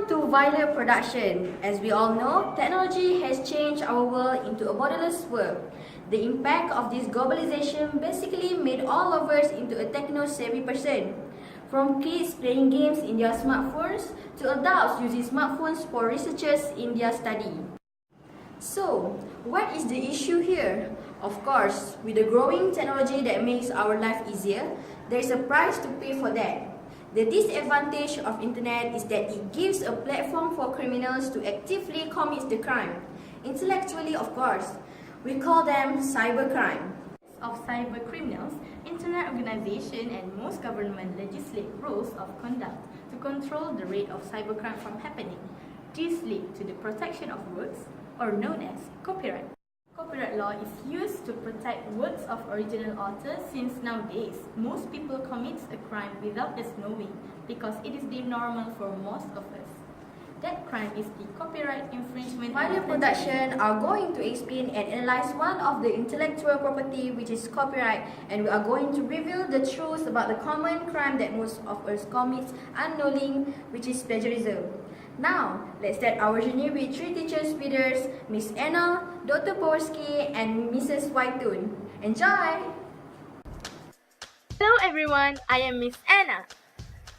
To viral production. As we all know, technology has changed our world into a borderless world. The impact of this globalization basically made all of us into a techno-savvy person. From kids playing games in their smartphones to adults using smartphones for researchers in their study. So, what is the issue here? Of course, with the growing technology that makes our life easier, there is a price to pay for that. The disadvantage of internet is that it gives a platform for criminals to actively commit the crime. Intellectually, of course, we call them cybercrime. Of cyber criminals, internet organization and most government legislate rules of conduct to control the rate of cybercrime from happening. This leads to the protection of works, or known as copyright. Copyright law is used to protect works of original authors since nowadays most people commit a crime without us knowing because it is deemed normal for most of us. That crime is the copyright infringement. Viral production are going to explain and analyze one of the intellectual property, which is copyright, and we are going to reveal the truth about the common crime that most of us commit unknowingly, which is plagiarism. Now, let's start our journey with three teachers with us, Miss Anna, Dr. Powerski, and Mrs. Waitun. Enjoy! Hello everyone, I am Miss Anna,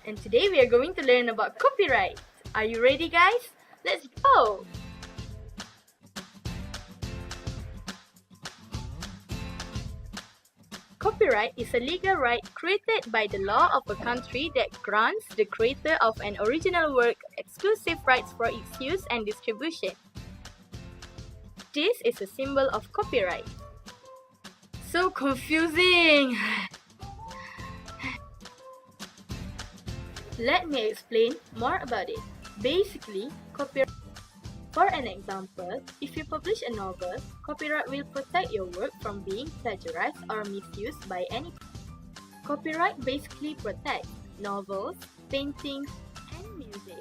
and today we are going to learn about copyright. Are you ready, guys? Let's go! Copyright is a legal right created by the law of a country that grants the creator of an original work exclusive rights for its use and distribution. This is a symbol of copyright. So confusing! Let me explain more about it. Basically, copyright. For an example, if you publish a novel, copyright will protect your work from being plagiarized or misused by any. Copyright basically protects novels, paintings, and music.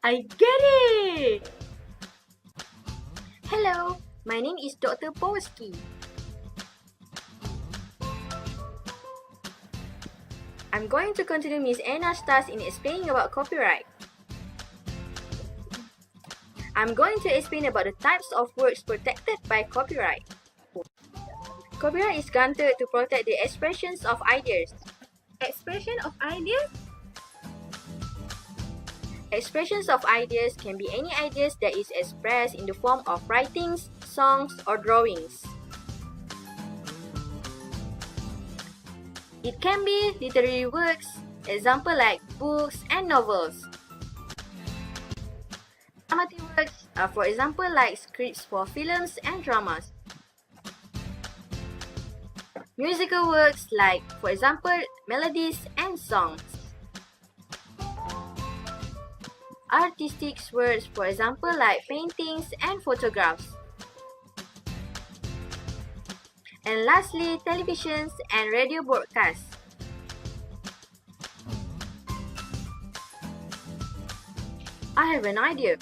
I get it! Hello, my name is Dr. Powerski. I'm going to continue Miss Anna's task in explaining about copyright. I'm going to explain about the types of works protected by copyright. Copyright is granted to protect the expressions of ideas. Expression of ideas? Expressions of ideas can be any ideas that is expressed in the form of writings, songs, or drawings. It can be literary works, example like books and novels. Dramatic works are for example like scripts for films and dramas. Musical works like for example melodies and songs. Artistic works for example like paintings and photographs. And lastly, televisions and radio broadcasts. I have an idea.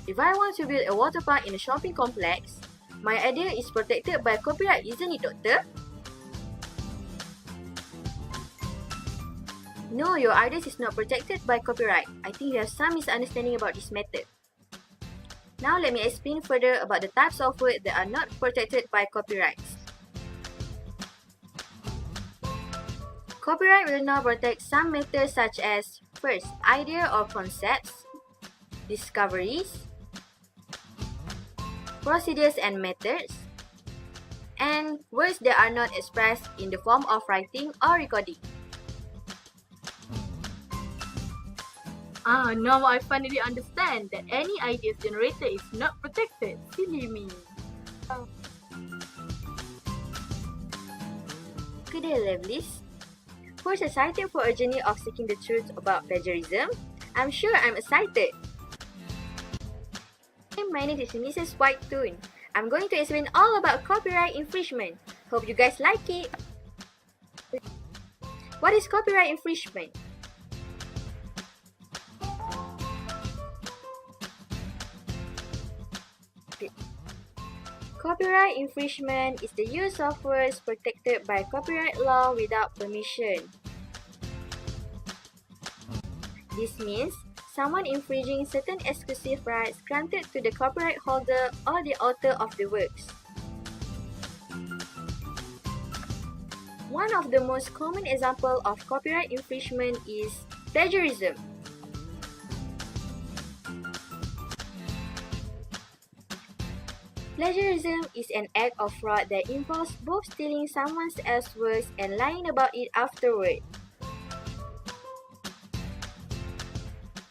If I want to build a water park in a shopping complex, my idea is protected by copyright, isn't it, Doctor? No, your ideas is not protected by copyright. I think you have some misunderstanding about this method. Now let me explain further about the types of words that are not protected by copyrights. Copyright will now protect some matters such as first, idea or concepts, discoveries, procedures and methods, and words that are not expressed in the form of writing or recording. Now I finally understand that any ideas generated is not protected. Silly me. Good day, lovelies. Who's excited for a journey of seeking the truth about plagiarism? I'm sure I'm excited. My name is Mrs. Whitetoon. I'm going to explain all about copyright infringement. Hope you guys like it. What is copyright infringement? Copyright infringement is the use of words protected by copyright law without permission. This means someone infringing certain exclusive rights granted to the copyright holder or the author of the works. One of the most common examples of copyright infringement is plagiarism. Plagiarism is an act of fraud that involves both stealing someone else's works and lying about it afterward.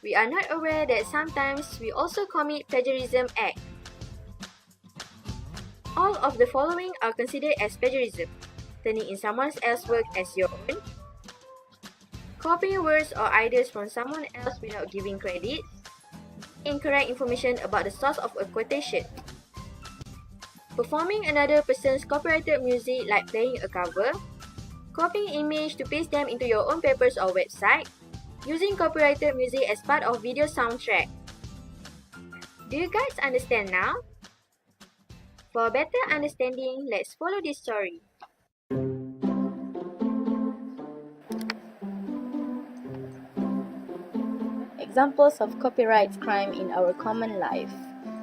We are not aware that sometimes we also commit plagiarism act. All of the following are considered as plagiarism: turning in someone else's work as your own, copying words or ideas from someone else without giving credit, incorrect information about the source of a quotation, performing another person's copyrighted music like playing a cover, copying image to paste them into your own papers or website, using copyrighted music as part of video soundtrack. Do you guys understand now? For a better understanding, let's follow this story. Examples of copyright crime in our common life.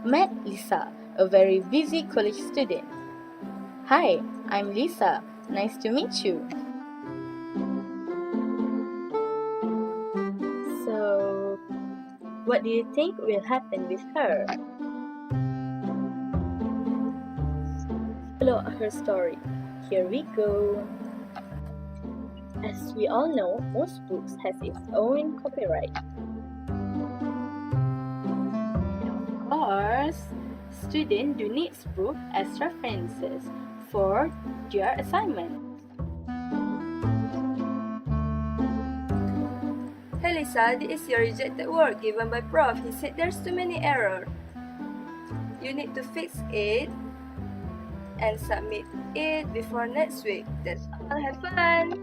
Met Lisa, a very busy college student. Hi, I'm Lisa. Nice to meet you. So, what do you think will happen with her? Follow her story. Here we go. As we all know, most books has its own copyright. Of course, students do need books as references for their assignment. Hey Lisa, this is your rejected work given by Prof. He said there's too many errors. You need to fix it and submit it before next week. That's all. Have fun!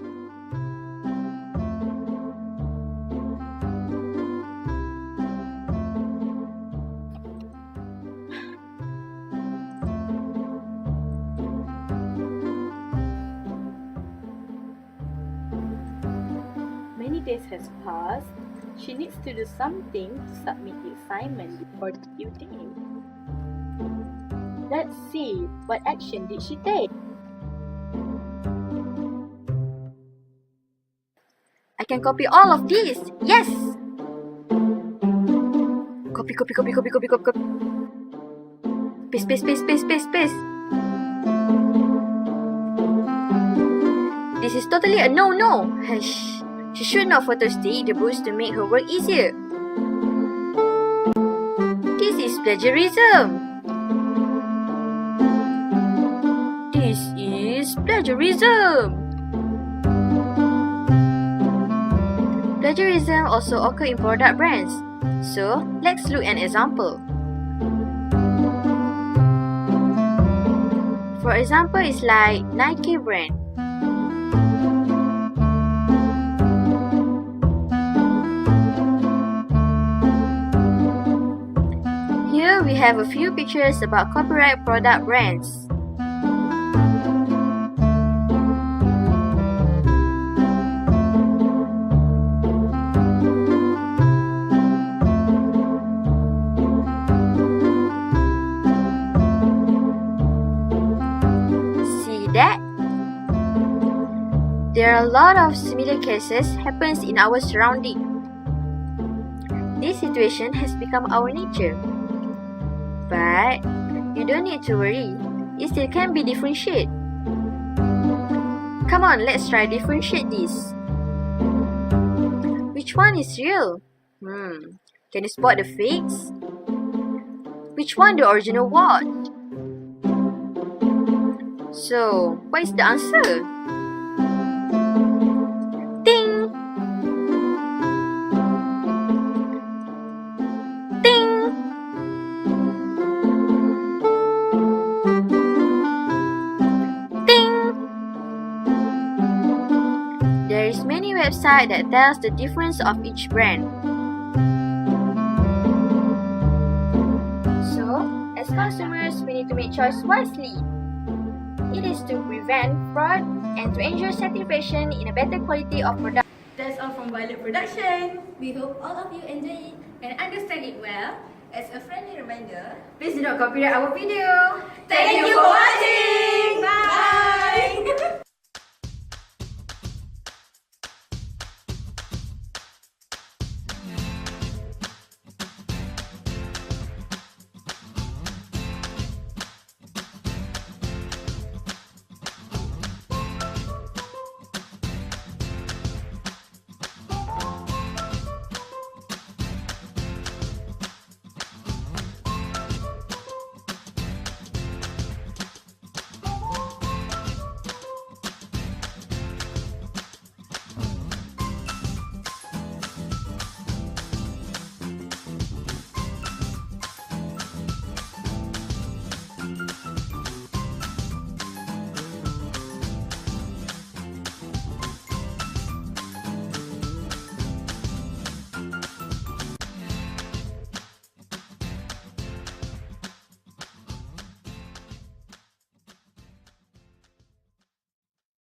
Many days has passed. She needs to do something to submit the assignment before the due date. Let's see, what action did she take? I can copy all of these. Yes! Copy. Paste. This is totally a no-no. Hush. She should not photostate the books to make her work easier. This is plagiarism. Plagiarism also occurs in product brands. So, let's look at an example. For example, it's like Nike brand. Here we have a few pictures about copyright product brands. There are a lot of similar cases happens in our surrounding. This situation has become our nature. But you don't need to worry. It still can be differentiated. Come on, let's try differentiate this. Which one is real? Can you spot the fakes? Which one the original what? So, what is the answer? Ding! Ding! Ding! There is many websites that tells the difference of each brand. So, as consumers, we need to make choice wisely. It is to prevent fraud and to ensure satisfaction in a better quality of product. That's all from Violet Production. We hope all of you enjoy it and understand it well. As a friendly reminder, Please do not copyright our video. Thank you for watching. Bye.